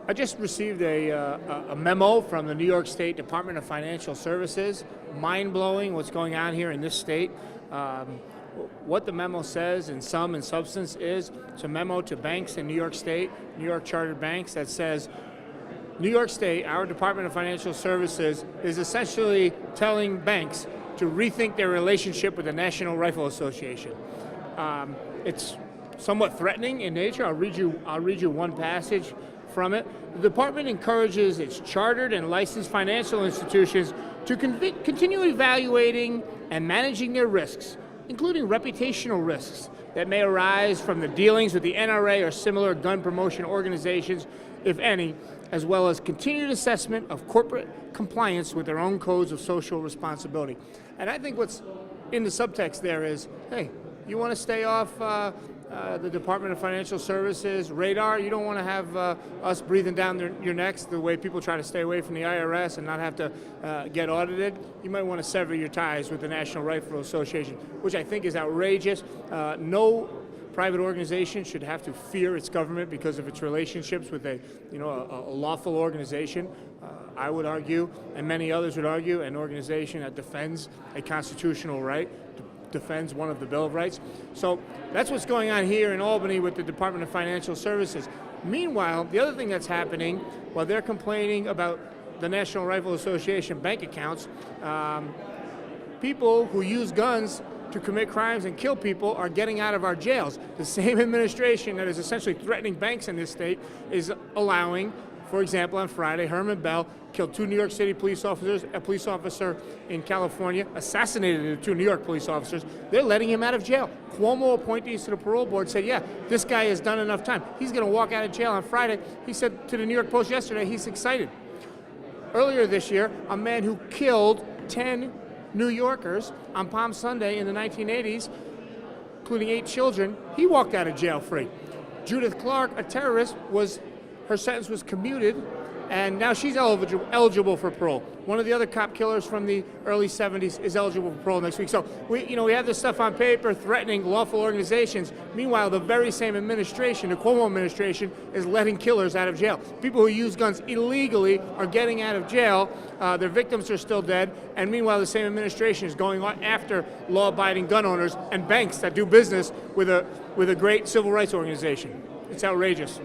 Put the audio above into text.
I just received a memo from the New York State Department of Financial Services. Mind-blowing what's going on here in this state. What the memo says in sum and substance is it's a memo to banks in New York State, New York chartered banks, that says New York State, our Department of Financial Services, is essentially telling banks to rethink their relationship with the National Rifle Association. It's somewhat threatening in nature. I'll read you one passage from it. The department encourages its chartered and licensed financial institutions to continue evaluating and managing their risks, including reputational risks that may arise from the dealings with the NRA or similar gun promotion organizations, if any, as well as continued assessment of corporate compliance with their own codes of social responsibility. And I think what's in the subtext there is, hey, you want to stay off the Department of Financial Services radar? You don't want to have us breathing down your necks the way people try to stay away from the IRS and not have to get audited? You might want to sever your ties with the National Rifle Association, which I think is outrageous. No private organization should have to fear its government because of its relationships with a lawful organization. I would argue, and many others would argue, an organization that defends a constitutional right, defends one of the Bill of Rights. So that's what's going on here in Albany with the Department of Financial Services. Meanwhile, the other thing that's happening, while they're complaining about the National Rifle Association bank accounts, people who use guns to commit crimes and kill people are getting out of our jails. The same administration that is essentially threatening banks in this state is allowing, for example, on Friday, Herman Bell killed 2 New York City police officers, a police officer in California, assassinated the 2 New York police officers. They're letting him out of jail. Cuomo appointees to the parole board said, yeah, this guy has done enough time. He's going to walk out of jail on Friday. He said to the New York Post yesterday he's excited. Earlier this year, a man who killed 10 New Yorkers on Palm Sunday in the 1980s, including 8 children, he walked out of jail free. Judith Clark, a terrorist, her sentence was commuted, and now she's eligible for parole. One of the other cop killers from the early 70s is eligible for parole next week. So we have this stuff on paper threatening lawful organizations. Meanwhile, the very same administration, the Cuomo administration, is letting killers out of jail. People who use guns illegally are getting out of jail. Their victims are still dead. And meanwhile, the same administration is going on after law-abiding gun owners and banks that do business with a great civil rights organization. It's outrageous.